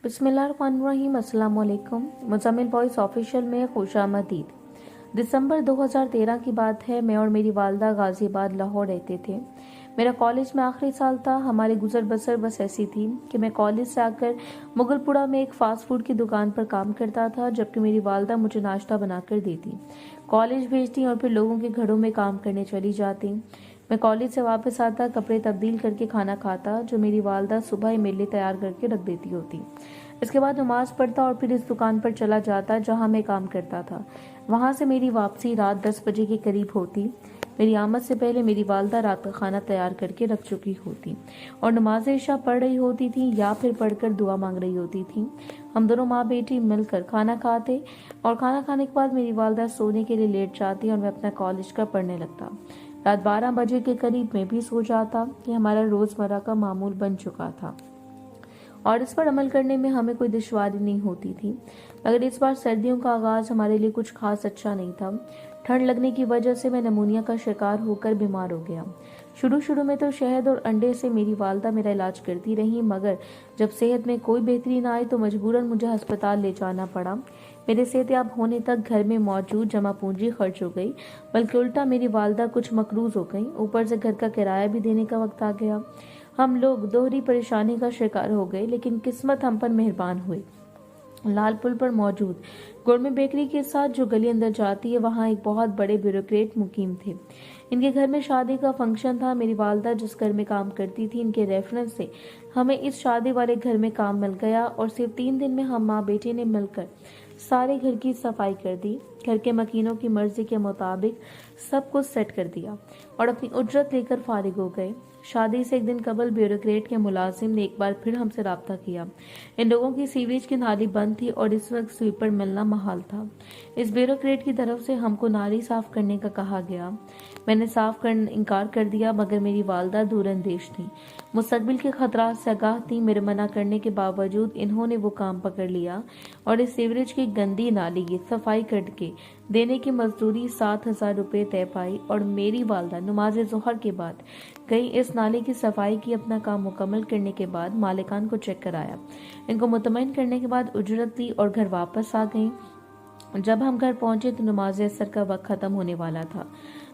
बिस्मिल्लाहिर्रहमानिर्रहीम। अस्सलाम वालेकुम। मुज़म्मिल वॉइस ऑफिशियल में खुशामदीद। दिसंबर 2013 की बात है। मैं और मेरी वालदा गाज़ियाबाद लाहौर रहते थे। मेरा कॉलेज में आखिरी साल था। हमारी गुजर बसर बस ऐसी थी कि मैं कॉलेज से आकर मुगलपुरा में एक फास्ट फूड की दुकान पर काम करता था, जबकि मेरी वालदा मुझे नाश्ता बनाकर देती, कॉलेज भेजती और फिर लोगों के घरों में काम करने चली जाती। मैं कॉलेज से वापस आता, कपड़े तब्दील करके खाना खाता, जो मेरी वालदा सुबह ही मेरे लिए तैयार करके रख देती होती। इसके बाद नमाज पढ़ता और फिर इस दुकान पर चला जाता जहां मैं काम करता था। वहां से मेरी वापसी रात 10 बजे के करीब होती। मेरी आमद से पहले मेरी वालदा रात का खाना तैयार करके रख चुकी होती और नमाज इशा पढ़ रही होती थी या फिर पढ़कर दुआ मांग रही होती थी। हम दोनों माँ बेटी मिलकर खाना खाते और खाना खाने के बाद मेरी वालदा सोने के लिए लेट जाती और मैं अपना कॉलेज का पढ़ने लगता। रात 12 बजे के करीब मैं भी सो जाता। ये हमारा रोजमर्रा का मामूल बन चुका था और इस पर अमल करने में हमें कोई दुश्वारी नहीं होती थी। मगर इस बार सर्दियों का आगाज हमारे लिए कुछ खास अच्छा नहीं था। ठंड लगने की वजह से मैं निमोनिया का शिकार होकर बीमार हो गया। शुरू में तो शहद और अंडे से मेरी वालदा मेरा इलाज करती रही, मगर जब सेहत में कोई बेहतरी न आई तो मजबूरन मुझे अस्पताल ले जाना पड़ा। मेरे सेहतयाब होने तक घर में मौजूद जमा पूंजी खर्च हो गई, बल्कि उल्टा मेरी वालदा कुछ मकरूज हो गई। ऊपर से घर का किराया भी देने का वक्त आ गया। हम लोग दोहरी परेशानी का शिकार हो गए, लेकिन किस्मत हम पर मेहरबान हुई। लाल पुल पर मौजूद गोरमे बेकरी के साथ जो गली अंदर जाती है, वहाँ एक बहुत बड़े ब्यूरोक्रेट मुकीम थे। इनके घर में शादी का फंक्शन था। मेरी वालदा जिस घर में काम करती थी, इनके रेफरेंस से हमें इस शादी वाले घर में काम मिल गया और सिर्फ 3 दिन में हम माँ बेटे ने मिलकर सारे घर की सफाई कर दी। घर के मकीनों की मर्जी के मुताबिक सब कुछ सेट कर दिया और अपनी उजरत लेकर फारिग हो गए। शादी से एक दिन कबल ब्यूरोक्रेट के मुलाजिम ने एक बार फिर हमसे राब्ता किया। इन लोगों की सीवेज की नाली बंद थी और इस वक्त स्वीपर मिलना महाल था। इस ब्यूरोक्रेट की तरफ से हमको नाली साफ करने का कहा गया। मैंने साफ कर इनकार कर दिया, मगर मेरी वालदा दूरंदेश थी, मुस्तकबिल के खतरात से आगाह थी। मेरे मना करने के बावजूद इन्होंने वो काम पकड़ लिया और इस सीवरेज की गंदी नाली की सफाई करके देने की मजदूरी 7,000 रुपये तय पाई और मेरी वालदा नमाज जोहर के बाद गई। इस नाले की सफाई की अपना काम मुकम्मल करने के बाद मालिकान को चेक कराया। इनको मुतमईन करने के बाद उजरत दी और घर वापस आ गई। जब हम घर पहुंचे तो नमाज असर का वक्त खत्म होने वाला था।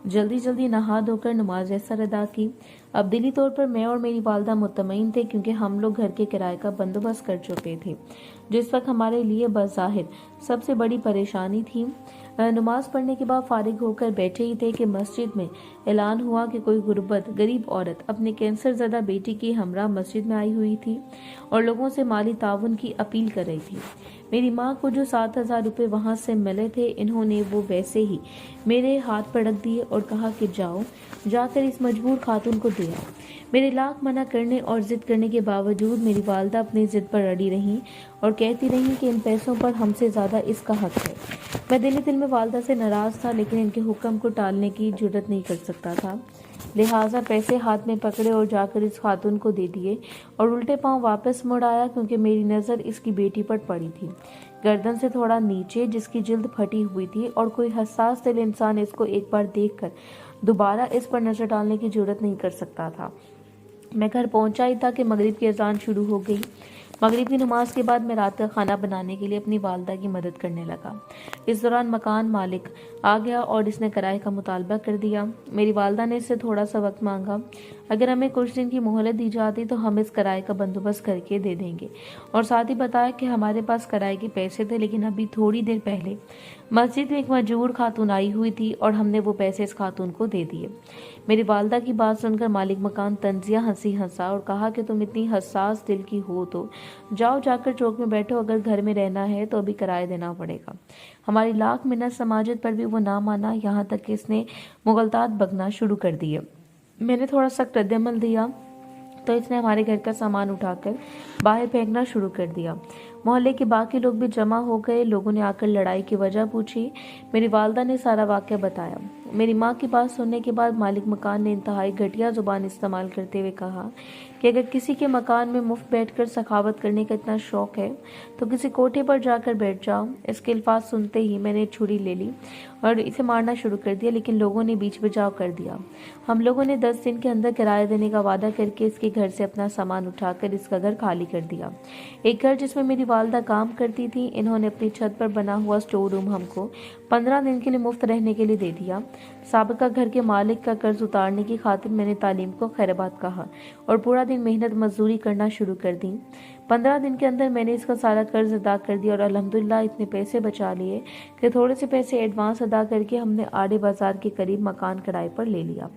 जल्दी नहा धोकर नमाज असर अदा की। अब दिली तौर पर मैं और मेरी वालदा मुतमईन थे, क्योंकि हम लोग घर के किराए का बंदोबस्त कर चुके थे, जिस वक्त हमारे लिए बज़ाहिर सबसे बड़ी परेशानी थी। नमाज पढ़ने के बाद फारिग होकर बैठे ही थे कि मस्जिद में ऐलान हुआ कि कोई गुर्बत गरीब औरत अपने कैंसर ज़दा बेटी की हमरा मस्जिद में आई हुई थी और लोगों से माली ताउन की अपील कर रही थी। मेरी माँ को जो 7,000 रुपये वहाँ से मिले थे, इन्होंने वो वैसे ही मेरे हाथ पर रख दिए और कहा कि जाओ, जाकर इस मजबूर खातून को दे आओ। मेरे लाख मना करने और जिद करने के बावजूद मेरी वालदा अपनी जिद पर अड़ी रही और कहती रही कि इन पैसों पर हमसे ज़्यादा इसका हक है। मैं दिल में वालदा से नाराज़ था, लेकिन इनके हुक्म को टालने की जुर्रत नहीं कर सकता था। लिहाजा पैसे हाथ में पकड़े और जाकर इस खातून को दे दिए और उल्टे पांव वापस मुड़ आया, क्योंकि मेरी नज़र इसकी बेटी पर पड़ी थी, गर्दन से थोड़ा नीचे, जिसकी जिल्द फटी हुई थी और कोई हसास दिल इंसान इसको एक बार देखकर दोबारा इस पर नजर डालने की जुर्रत नहीं कर सकता था। मैं घर पहुंचा ही था कि मगरिब की अजान शुरू हो गई। मगरिब की नमाज के बाद मैं रात का खाना बनाने के लिए अपनी वालदा की मदद करने लगा। इस दौरान मकान मालिक आ गया और इसने किराए का मुतालबा कर दिया। मेरी वालदा ने इससे थोड़ा सा वक्त मांगा। अगर हमें कुछ दिन की मोहलत दी जाती तो हम इस किराए का बंदोबस्त करके दे देंगे, और साथ ही बताया कि हमारे पास किराए के पैसे थे, लेकिन अभी थोड़ी देर पहले मस्जिद में एक मजबूर खातून आई हुई थी और हमने वो पैसे इस खातून को दे दिए। मेरी वालदा की बात सुनकर मालिक मकान तंजिया हंसा और कहा कि तुम इतनी हसास दिल की हो तो जाओ, जाकर चौक में बैठो। अगर घर में रहना है तो अभी किराया देना पड़ेगा। हमारी लाख मिन्नत समाजत पर भी वो ना माना, यहाँ तक कि इसने मुगलतात बकना शुरू कर दिए। मैंने थोड़ा सख्त रद्दअमल दिया तो इसने हमारे घर का सामान उठाकर बाहर फेंकना शुरू कर दिया। मोहल्ले के बाकी लोग भी जमा हो गए। लोगों ने आकर लड़ाई की वजह पूछी। मेरी वालदा ने सारा वाक़या बताया। मेरी माँ की बात सुनने के बाद मालिक मकान ने इंतहाई घटिया जुबान इस्तेमाल करते हुए कहा कि अगर किसी के मकान में मुफ्त बैठकर सखावत करने का इतना शौक है तो किसी कोठे पर जाकर बैठ जाओ। इसके अल्फाज सुनते ही मैंने छुरी ले ली और इसे मारना शुरू कर दिया, लेकिन लोगों ने बीच बचाव कर दिया। हम लोगों ने 10 दिन के अंदर किराया देने का वादा करके इसके घर से अपना सामान उठाकर इसका घर खाली कर दिया। एक घर जिसमें मेरी वालदा काम करती थी, इन्होंने अपनी छत पर बना हुआ स्टोर रूम हमको 15 दिन के लिए मुफ्त रहने के लिए दे दिया। साबिका घर के मालिक का कर्ज उतारने की खातिर मैंने तालीम को खैरबाद कहा और पूरा दिन मेहनत मजदूरी करना शुरू कर दी। 15 दिन के अंदर मैंने इसका सारा कर्ज अदा कर दिया और अल्हम्दुलिल्लाह इतने पैसे बचा लिए कि थोड़े से पैसे एडवांस अदा करके हमने आड़े बाजार के करीब मकान किराए पर ले लिया।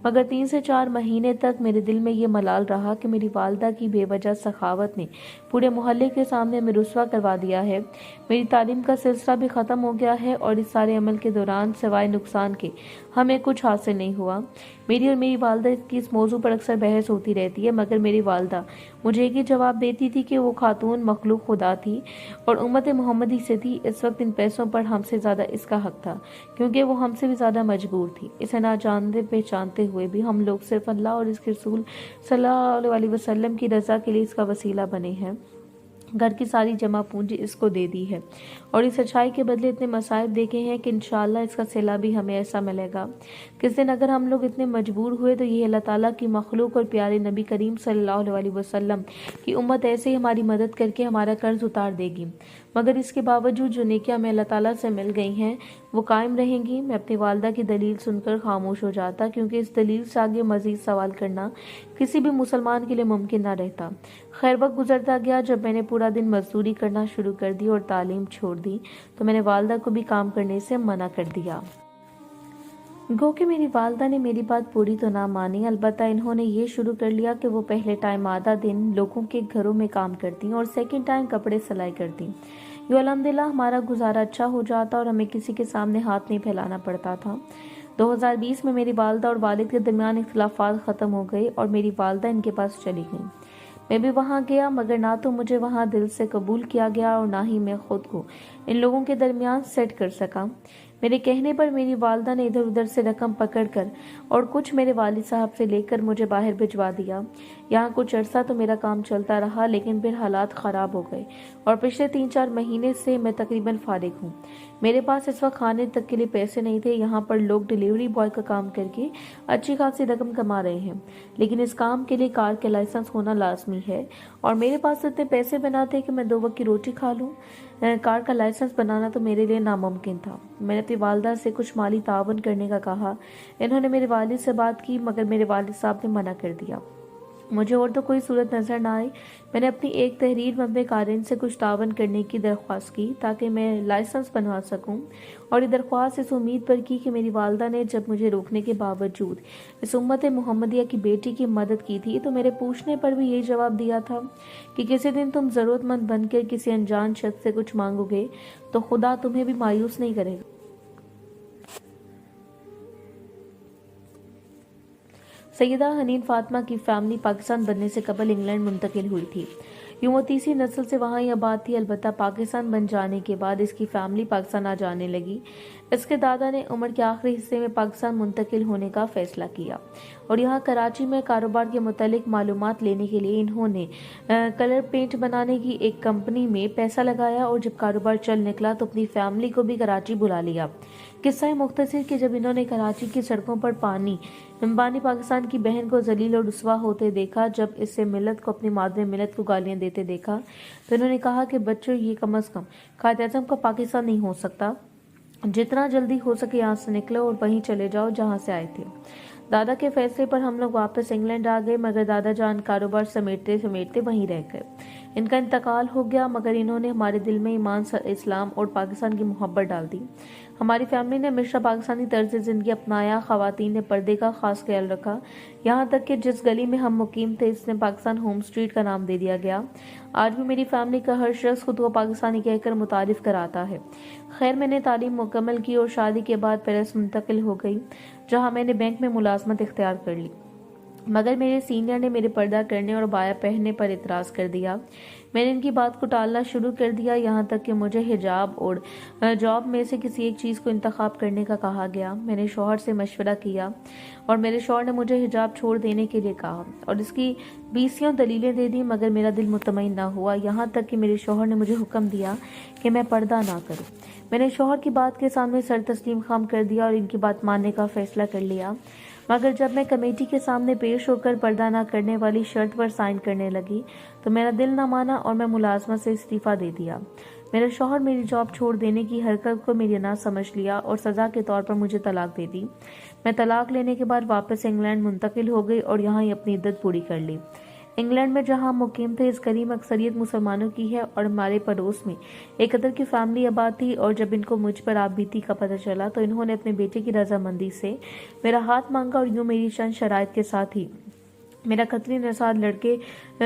मगर 3 से 4 महीने तक मेरे दिल में ये मलाल रहा कि मेरी वालदा की बेवजह सखावत ने पूरे मोहल्ले के सामने हमें रुस्वा करवा दिया है। मेरी तालीम का सिलसिला भी ख़त्म हो गया है और इस सारे अमल के दौरान सिवाय नुकसान के हमें कुछ हासिल नहीं हुआ। मेरी और मेरी वालदा की इस मौजू पर अक्सर बहस होती रहती है, मगर मेरी वालदा मुझे एक ही जवाब देती थी कि वो खातून मखलूक खुदा थी और उम्मत मोहम्मदी से थी। इस वक्त इन पैसों पर हमसे ज़्यादा इसका हक था, क्योंकि वो हमसे भी ज़्यादा मजबूर थी। इसे ना जानते पहचानते हुए भी हम लोग सिर्फ अल्लाह और इसके रसूल सल्लल्लाहु अलैहि वसल्लम की रज़ा के लिए इसका वसीला बने हैं। घर की सारी जमा पूंजी इसको दे दी है और इस अच्छाई के बदले इतने मसाइब देखे हैं कि इंशाअल्लाह इसका सिला भी हमें ऐसा मिलेगा। किस दिन अगर हम लोग इतने मजबूर हुए तो ये अल्लाह ताला की मखलूक और प्यारे नबी करीम सल्लल्लाहु अलैहि वसल्लम की उम्मत ऐसे ही हमारी मदद करके हमारा कर्ज उतार देगी। मगर इसके बावजूद जो नेकियां हमें अल्लाह ताला से मिल गई हैं वो कायम रहेंगी। मैं अपनी वालदा की दलील सुनकर खामोश हो जाता, क्योंकि इस दलील से आगे मजीद सवाल करना किसी भी मुसलमान के लिए मुमकिन ना रहता। खैर वक्त गुजरता गया। जब मैंने पूरा दिन मजदूरी करना शुरू कर दी और तालीम छोड़ दी तो मैंने वालदा को भी काम करने से मना कर दिया। गो कि मेरी वालदा ने मेरी बात पूरी तो ना मानी, अलबत्ता इन्होंने ये शुरू कर लिया कि वो पहले टाइम आधा दिन लोगों के घरों में काम करती और सेकंड टाइम कपड़े सिलाई करती। यूँ अल्हम्दुलिल्लाह हमारा गुजारा अच्छा हो जाता और हमें किसी के सामने हाथ नहीं फैलाना पड़ता था। 2020 में मेरी वालदा और वालिद के दरमियान इख्तिलाफात ख़त्म हो गए और मेरी वालदा इनके पास चली गई। मैं भी वहाँ गया, मगर ना तो मुझे वहाँ दिल से कबूल किया गया और ना ही मैं खुद को इन लोगों के दरमियान सेट कर सका। मेरे कहने पर मेरी वालदा ने इधर उधर से रकम पकड़कर और कुछ मेरे वालिद साहब से लेकर मुझे बाहर भिजवा दिया। यहाँ कुछ अरसा तो मेरा काम चलता रहा, लेकिन फिर हालात ख़राब हो गए और पिछले 3-4 महीने से मैं तकरीबन फारिग हूँ। मेरे पास इस वक्त खाने तक के लिए पैसे नहीं थे। यहाँ पर लोग डिलीवरी बॉय का काम करके अच्छी खासी रकम कमा रहे हैं, लेकिन इस काम के लिए कार के लाइसेंस होना लाजमी है और मेरे पास इतने पैसे बना थे कि मैं 2 वक्त की रोटी खा लूँ। कार का लाइसेंस बनाना तो मेरे लिए नामुमकिन था। मैंने अपनी वालदा से कुछ माली तावन करने का कहा। इन्होंने मेरे वालिद से बात की, मगर मेरे वालिद साहब ने मना कर दिया। मुझे और तो कोई सूरत नज़र ना आई। मैंने अपनी एक तहरीर में अपने कारिन से कुछ तावन करने की दरख्वास्त की ताकि मैं लाइसेंस बनवा सकूं, और ये दरख्वास्त इस उम्मीद पर की कि मेरी वालदा ने जब मुझे रोकने के बावजूद इस उम्मत मोहम्मदिया की बेटी की मदद की थी तो मेरे पूछने पर भी यही जवाब दिया था कि किसी दिन तुम ज़रूरतमंद बनकर किसी अनजान शख्स से कुछ मांगोगे तो खुदा तुम्हें भी मायूस नहीं करेगा। सैयदा हनीन फातिमा की फैमिली पाकिस्तान बनने से कबल इंग्लैंड मुंतकिल हुई थी। यूँ वो तीसरी नस्ल से वहाँ यह बात थी। अलबत्ता पाकिस्तान बन जाने के बाद इसकी फैमिली पाकिस्तान आ जाने लगी। इसके दादा ने उम्र के आखिरी हिस्से में पाकिस्तान मुंतकिल होने का फैसला किया और यहाँ कराची में कारोबार के मुतालिक मालूमात लेने के लिए इन्होंने कलर पेंट बनाने की एक कंपनी में पैसा लगाया और जब कारोबार चल निकला तो अपनी फैमिली को भी कराची बुला लिया। किस्सा है मुख्तसर कि जब इन्होंने कराची की सड़कों पर पानी पाकिस्तान की बहन को जलील और रुस्वा होते देखा, जब इससे मिलत को अपनी मादरे मिलत को गालियां देते देखा, तो इन्होंने कहा कि बच्चों ये कम अज़ कम कायद-ए-आज़म का पाकिस्तान नहीं हो सकता। जितना जल्दी हो सके यहाँ से निकलो और वहीं चले जाओ जहाँ से आए थे। दादा के फैसले पर हम लोग वापस इंग्लैंड आ गए, मगर दादा जान कारोबार समेटते समेटते वहीं रह गए। इनका इंतकाल हो गया, मगर इन्होंने हमारे दिल में ईमान, इस्लाम और पाकिस्तान की मोहब्बत डाल दी। हमारी फैमिली ने हमेशा पाकिस्तानी तर्ज ज़िंदगी अपनाया। ख़वातीन ने पर्दे का खास ख्याल रखा, यहाँ तक कि जिस गली में हम मुकीम थे इसने पाकिस्तान होम स्ट्रीट का नाम दे दिया गया। आज भी मेरी फैमिली का हर शख्स खुद को पाकिस्तानी कहकर मुतारिफ कराता है। खैर मैंने तालीम मुकम्मल की और शादी के बाद पेरिस मुंतकिल हो गई, जहाँ मैंने बैंक में मुलाजमत इख्तियार कर ली। मगर मेरे सीनियर ने मेरे पर्दा करने और बाया पहनने पर इतराज कर दिया। मैंने इनकी बात को टालना शुरू कर दिया, यहाँ तक कि मुझे हिजाब और जॉब में से किसी एक चीज़ को इंतखाब करने का कहा गया। मैंने शौहर से मशवरा किया और मेरे शौहर ने मुझे हिजाब छोड़ देने के लिए कहा और इसकी 20 दलीलें दे दी, मगर मेरा दिल मुतमईन ना हुआ। यहाँ तक कि मेरे शौहर ने मुझे हुक्म दिया कि मैं पर्दा ना करूँ। मैंने शौहर की बात के सामने सर तस्लीम खाम कर दिया और इनकी बात मानने का फैसला कर लिया। मगर जब मैं कमेटी के सामने पेश होकर पर्दा ना करने वाली शर्त पर साइन करने लगी तो मेरा दिल न माना और मैं मुलाजमत से इस्तीफा दे दिया। मेरे शौहर मेरी जॉब छोड़ देने की हरकत को मेरी ना समझ लिया और सज़ा के तौर पर मुझे तलाक दे दी। मैं तलाक लेने के बाद वापस इंग्लैंड मुंतकिल हो गई और यहाँ ही अपनी इद्दत पूरी कर ली। इंग्लैंड में जहाँ हम मुकीम थे, इस करीम अक्सरियत मुसलमानों की है और हमारे पड़ोस में एक कदर की फैमिली आबाद थी। और जब इनको मुझ पर आप बीती का पता चला तो इन्होंने अपने बेटे की रजामंदी से मेरा हाथ मांगा और यूँ मेरी चंद शराइत के साथ ही मेरा खतरी नसाद लड़के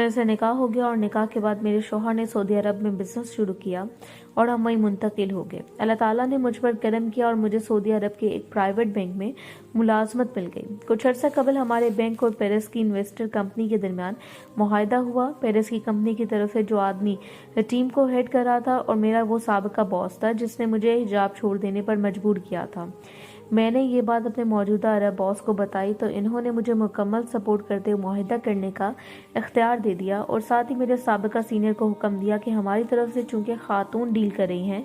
से निकाह हो गया। और निकाह के बाद मेरे शौहर ने सऊदी अरब में बिजनेस शुरू किया और हम वहीं मुंतकिल हो गए। अल्लाह ताला ने मुझ पर करम किया और मुझे सऊदी अरब के एक प्राइवेट बैंक में मुलाजमत मिल गई। कुछ अर्सा कबल हमारे बैंक और पेरिस की इन्वेस्टर कंपनी के दरमियान मुआहदा हुआ। पेरिस की कंपनी की तरफ से जो आदमी टीम को हेड कर रहा था और मेरा वो साबिका बॉस था जिसने मुझे हिजाब छोड़ देने पर मजबूर किया था। मैंने ये बात अपने मौजूदा अरब बॉस को बताई तो इन्होंने मुझे मुकम्मल सपोर्ट करते हुए मुआहदा करने का इख्तियार दे दिया और साथ ही मेरे साबिका सीनियर को हुक्म दिया कि हमारी तरफ से चूंकि खातून डील कर रही हैं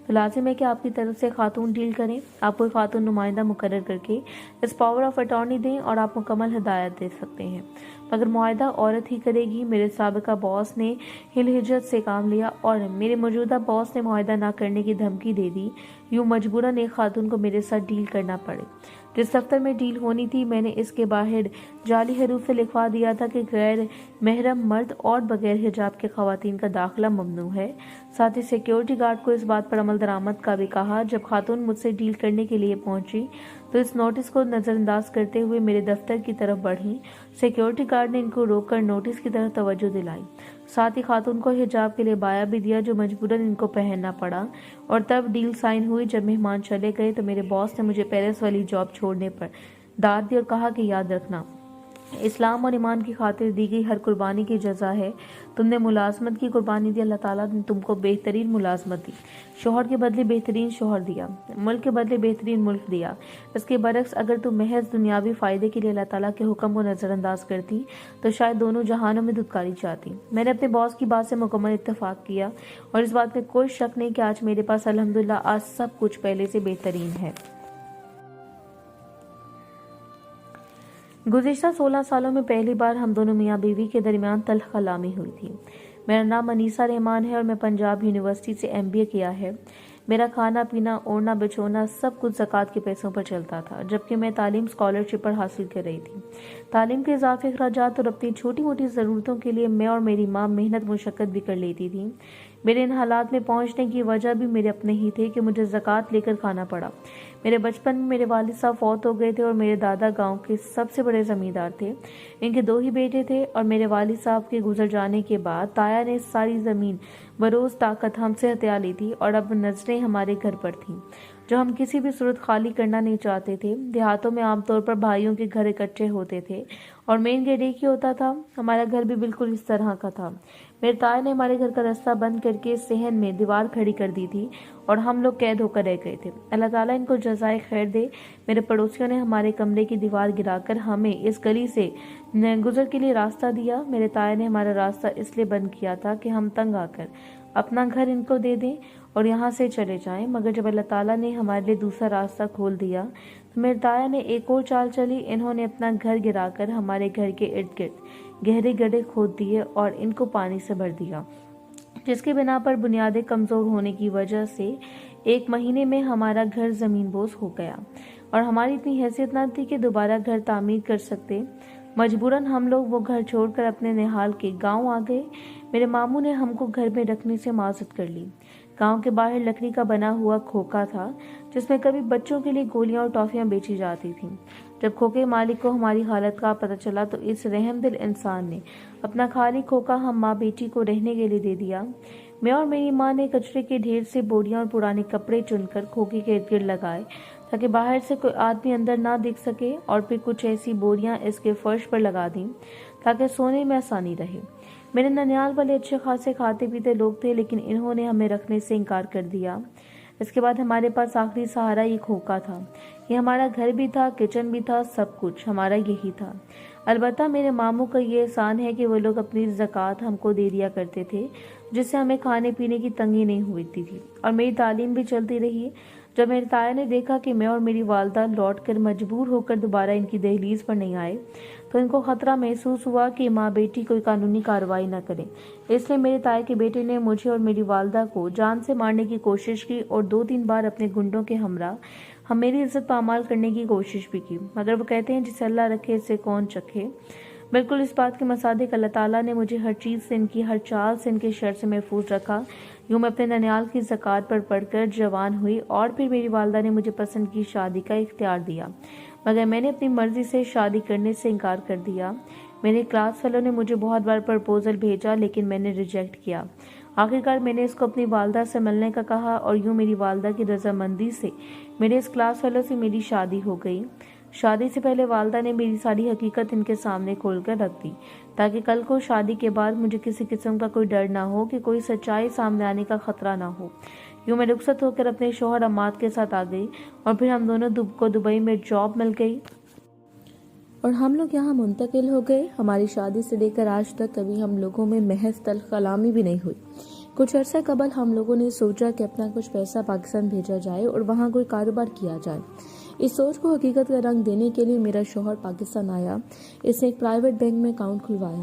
तो लाजिम है कि आपकी तरफ से खातून डील करें। आप कोई खातून नुमाइंदा मुकर्रर करके इस पावर ऑफ अटॉर्नी दें और आप मुकम्मल हिदायत दे सकते हैं, मगर मुआहदा औरत ही करेगी। मेरे साबिका बॉस ने हिलहिजत से काम लिया और मेरे मौजूदा बॉस ने मुआहदा ना करने की धमकी दे दी। यूँ मजबूरन एक खातून को मेरे साथ डील करना पड़े। जिस दफ्तर में डील होनी थी मैंने इसके बाहर जाली हरूफ से लिखवा दिया था कि गैर महरम मर्द और बगैर हिजाब के खवातीन का दाखिला ममनू है। साथ ही सिक्योरिटी गार्ड को इस बात पर अमल दरामद का भी कहा। जब खातून मुझसे डील करने के लिए पहुंची तो इस नोटिस को नज़रअंदाज करते हुए मेरे दफ्तर की तरफ बढ़ी। सिक्योरिटी गार्ड ने इनको रोककर नोटिस की तरफ तवज्जो दिलाई। साथ ही खातून को हिजाब के लिए बाया भी दिया जो मजबूरन इनको पहनना पड़ा। और तब डील साइन हुई। जब मेहमान चले गए तो मेरे बॉस ने मुझे पेरिस वाली जॉब छोड़ने पर दाद दी और कहा कि याद रखना, इस्लाम और ईमान की खातिर दी गई हर कुर्बानी की जजा है। तुमने मुलाजमत की कुर्बानी दी, अल्लाह ताला ने तुमको बेहतरीन मुलाजमत दी। शौहर के बदले बेहतरीन शौहर दिया, मुल्क के बदले बेहतरीन मुल्क दिया। इसके बरक्स अगर तुम महज दुनियावी फ़ायदे के लिए अल्लाह ताला के हुक्म को नज़रअंदाज करती तो शायद दोनों जहानों में धुतकारी चाहती। मैंने अपने बॉस की बात से मुकम्मल इत्तेफाक किया और इस बात में कोई शक नहीं कि आज मेरे पास अल्हम्दुलिल्लाह आज सब कुछ पहले से बेहतरीन है। गुज़िश्ता 16 सालों में पहली बार हम दोनों मियाँ बीवी के दरमियान तल्ख कलामी हुई थी। मेरा नाम अनीसा रहमान है और मैं पंजाब यूनिवर्सिटी से MBA किया है। मेरा खाना पीना ओढ़ना बिछोना सब कुछ ज़कात के पैसों पर चलता था, जबकि मैं तालीम स्कॉलरशिप पर हासिल कर रही थी। तालीम के इजाफी अखराजात और अपनी छोटी मोटी ज़रूरतों के लिए मैं और मेरी माँ मेहनत मुशक्क़त भी कर लेती थी। मेरे इन हालात में पहुंचने की वजह भी मेरे अपने ही थे कि मुझे ज़कात लेकर खाना पड़ा। मेरे बचपन में मेरे वालिद साहब फौत हो गए थे और मेरे दादा गांव के सबसे बड़े ज़मींदार थे। इनके 2 ही बेटे थे और मेरे वालिद साहब के गुजर जाने के बाद ताया ने सारी ज़मीन बरोज़ ताकत हमसे हत्या ली थी और अब नज़रें हमारे घर पर थीं, जो हम किसी भी सूरत खाली करना नहीं चाहते थे। देहातों में आमतौर पर भाइयों के घर इकट्ठे होते थे और मेन गेट एक ही होता था। हमारा घर भी बिल्कुल इस तरह का था। मेरे ताया ने हमारे घर का रास्ता बंद करके सहन में दीवार खड़ी कर दी थी और हम लोग कैद होकर रह गए थे। अल्लाह ताला इनको जज़ाए खैर दे। मेरे पड़ोसियों ने हमारे कमरे की दीवार गिराकर हमें इस गली से गुजर के लिए रास्ता दिया। मेरे ताया ने हमारा रास्ता इसलिए बंद किया था कि हम तंग आकर अपना घर इनको दे दें और यहाँ से चले जाएं, मगर जब अल्लाह ताला ने हमारे लिए दूसरा रास्ता खोल दिया तो मेरे ताया ने एक और चाल चली। इन्होंने अपना घर गिराकर हमारे घर के इर्द गिर्द गहरे गड्ढे खोद दिए और इनको पानी से भर दिया, जिसके बिना पर बुनियादें कमज़ोर होने की वजह से 1 महीने में हमारा घर ज़मीन बोझ हो गया और हमारी इतनी हैसियत न थी कि दोबारा घर तामीर कर सकते। मजबूरन हम लोग वो घर छोड़कर अपने निहाल के गांव आ गए। मेरे मामू ने हमको घर में रखने से माजरत कर ली। गांव के बाहर लकड़ी का बना हुआ खोखा था जिसमें कभी बच्चों के लिए गोलियां और टॉफियां बेची जाती थीं। जब खोखे मालिक को हमारी हालत का पता चला तो इस रहमदिल इंसान ने अपना खाली खोखा हम माँ बेटी को रहने के लिए दे दिया। मैं और मेरी माँ ने कचरे के ढेर से बोरियां और पुराने कपड़े चुनकर खोखे के इर्द गिर्द लगाए تاکہ باہر سے کوئی آدمی اندر نہ دیکھ سکے، اور پھر کچھ ایسی بوریاں اس کے فرش پر لگا دیں تاکہ سونے میں آسانی رہے۔ میرے ننیال والے اچھے خاصے کھاتے پیتے لوگ تھے، لیکن انہوں نے ہمیں رکھنے سے انکار کر دیا۔ اس کے بعد ہمارے پاس آخری سہارا یہ کھوکا تھا۔ یہ ہمارا گھر بھی تھا، کچن بھی تھا، سب کچھ ہمارا یہی تھا۔ البتہ میرے ماموں کا یہ احسان ہے کہ وہ لوگ اپنی زکوٰۃ ہم کو دے دیا کرتے تھے، جس سے ہمیں کھانے پینے کی تنگی نہیں ہوتی تھی، اور میری تعلیم بھی چلتی رہی۔ جب میرے تایا نے دیکھا کہ میں اور میری والدہ لوٹ کر مجبور ہو کر دوبارہ ان کی دہلیز پر نہیں آئے، تو ان کو خطرہ محسوس ہوا کہ ماں بیٹی کوئی قانونی کارروائی نہ کرے۔ اس لیے میرے تایا کے بیٹے نے مجھے اور میری والدہ کو جان سے مارنے کی کوشش کی، اور 2-3 بار اپنے گنڈوں کے ہمراہ میری عزت پامال کرنے کی کوشش بھی کی، مگر وہ کہتے ہیں جسے اللہ رکھے اسے کون چکھے۔ بالکل اس بات کے مصادق اللہ تعالیٰ نے مجھے ہر چیز سے، ان کی ہر چال سے، ان کے شر سے محفوظ رکھا۔ یوں میں اپنے ننیال کی زکوٰۃ پر پڑھ کر جوان ہوئی، اور پھر میری والدہ نے مجھے پسند کی شادی کا اختیار دیا، مگر میں نے اپنی مرضی سے شادی کرنے سے انکار کر دیا۔ میرے کلاس فیلو نے مجھے بہت بار پرپوزل بھیجا، لیکن میں نے ریجیکٹ کیا۔ آخرکار میں نے اس کو اپنی والدہ سے ملنے کا کہا، اور یوں میری والدہ کی رضامندی سے میرے اس کلاس فیلو سے میری شادی ہو گئی۔ شادی سے پہلے والدہ نے میری ساری حقیقت ان کے سامنے کھول کر رکھ دی، تاکہ کل کو شادی کے بعد مجھے کسی قسم کا کوئی ڈر نہ ہو، کہ کوئی سچائی سامنے آنے کا خطرہ نہ ہو۔ یوں میں رخصت ہو کر اپنے شوہر عماد کے ساتھ آ گئی، اور پھر ہم دونوں کو دبئی میں جاب مل گئی، اور ہم لوگ یہاں منتقل ہو گئے۔ ہماری شادی سے لے کر آج تک کبھی ہم لوگوں میں محض تلخ کلامی بھی نہیں ہوئی۔ کچھ عرصہ قبل ہم لوگوں نے سوچا کہ اپنا کچھ پیسہ پاکستان بھیجا جائے اور وہاں کوئی کاروبار کیا جائے۔ اس سوچ کو حقیقت کا رنگ دینے کے لیے میرا شوہر پاکستان آیا۔ اس نے ایک پرائیویٹ بینک میں اکاؤنٹ کھلوایا۔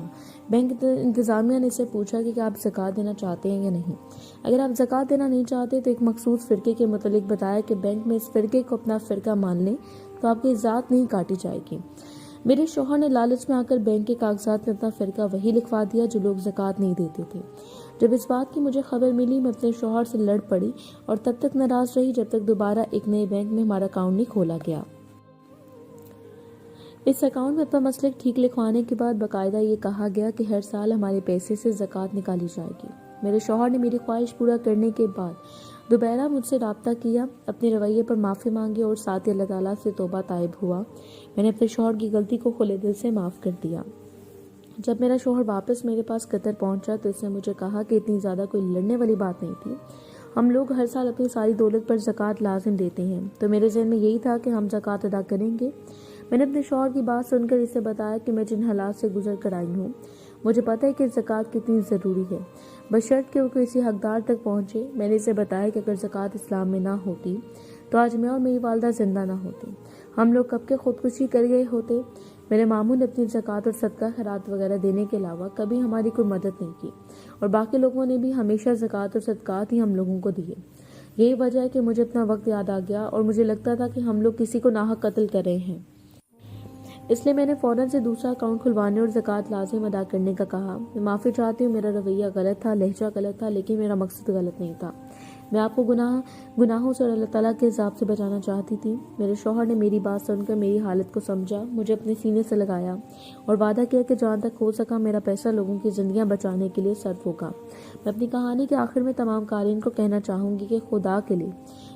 بینک انتظامیہ نے اسے پوچھا کہ کیا آپ زکوٰۃ دینا چاہتے ہیں یا نہیں۔ اگر آپ زکوٰۃ دینا نہیں چاہتے تو ایک مخصوص فرقے کے متعلق بتایا کہ بینک میں اس فرقے کو اپنا فرقہ مان لیں تو آپ کی ذات نہیں کاٹی جائے گی۔ میرے شوہر نے لالچ میں آ کر بینک کے کاغذات میں اپنا فرقہ وہی لکھوا دیا جو لوگ زکوٰۃ نہیں دیتے تھے۔ جب اس بات کی مجھے خبر ملی، میں اپنے شوہر سے لڑ پڑی، اور تب تک ناراض رہی جب تک دوبارہ ایک نئے بینک میں ہمارا اکاؤنٹ نہیں کھولا گیا۔ اس اکاؤنٹ میں اپنا مسلک ٹھیک لکھوانے کے بعد باقاعدہ یہ کہا گیا کہ ہر سال ہمارے پیسے سے زکوٰۃ نکالی جائے گی۔ میرے شوہر نے میری خواہش پورا کرنے کے بعد دوبارہ مجھ سے رابطہ کیا، اپنے رویے پر معافی مانگی، اور ساتھ ہی اللہ تعالیٰ سے توبہ طائب ہوا۔ میں نے اپنے شوہر کی غلطی کو کھلے دل سے معاف کر دیا۔ جب میرا شوہر واپس میرے پاس قطر پہنچا تو اس نے مجھے کہا کہ اتنی زیادہ کوئی لڑنے والی بات نہیں تھی، ہم لوگ ہر سال اپنی ساری دولت پر زکوٰۃ لازم دیتے ہیں، تو میرے ذہن میں یہی تھا کہ ہم زکوٰۃ ادا کریں گے۔ میں نے اپنے شوہر کی بات سن کر اسے بتایا کہ میں جن حالات سے گزر کر آئی ہوں، مجھے پتہ ہے کہ زکوٰۃ کتنی ضروری ہے، بشرط کہ وہ کسی حقدار تک پہنچے۔ میں نے اسے بتایا کہ اگر زکوٰۃ اسلام میں نہ ہوتی تو آج میں اور میری والدہ زندہ نہ ہوتے، ہم لوگ کب کے خودکشی کر گئے ہوتے۔ میرے ماموں نے اپنی زکوٰۃ اور صدقہ خیرات وغیرہ دینے کے علاوہ کبھی ہماری کوئی مدد نہیں کی، اور باقی لوگوں نے بھی ہمیشہ زکوٰۃ اور صدقات ہی ہم لوگوں کو دیے۔ یہی وجہ ہے کہ مجھے اپنا وقت یاد آ گیا، اور مجھے لگتا تھا کہ ہم لوگ کسی کو ناحق قتل کر رہے ہیں، اس لیے میں نے فوراً سے دوسرا اکاؤنٹ کھلوانے اور زکوٰۃ لازم ادا کرنے کا کہا۔ میں معافی چاہتی ہوں، میرا رویہ غلط تھا، لہجہ غلط تھا، لیکن میرا مقصد غلط نہیں تھا۔ میں آپ کو گناہوں سے اور اللہ تعالیٰ کے عذاب سے بچانا چاہتی تھی۔ میرے شوہر نے میری بات سن کر میری حالت کو سمجھا، مجھے اپنے سینے سے لگایا، اور وعدہ کیا کہ جہاں تک ہو سکا میرا پیسہ لوگوں کی زندگیاں بچانے کے لیے صرف ہوگا۔ میں اپنی کہانی کے آخر میں تمام قارئین کو کہنا چاہوں گی کہ خدا کے لیے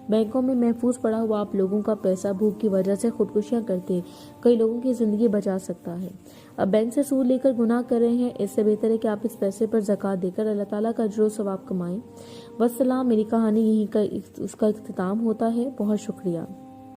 بینکوں میں محفوظ پڑا ہوا آپ لوگوں کا پیسہ بھوک کی وجہ سے خودکشیاں کرتے کئی لوگوں کی زندگی بچا سکتا ہے۔ اب بینک سے سود لے کر گناہ کر رہے ہیں، اس سے بہتر ہے کہ آپ اس پیسے پر زکوٰۃ دے کر اللہ تعالیٰ کا اجر و ثواب کمائیں۔ والسلام۔ میری کہانی یہیں کا اس کا اختتام ہوتا ہے۔ بہت شکریہ۔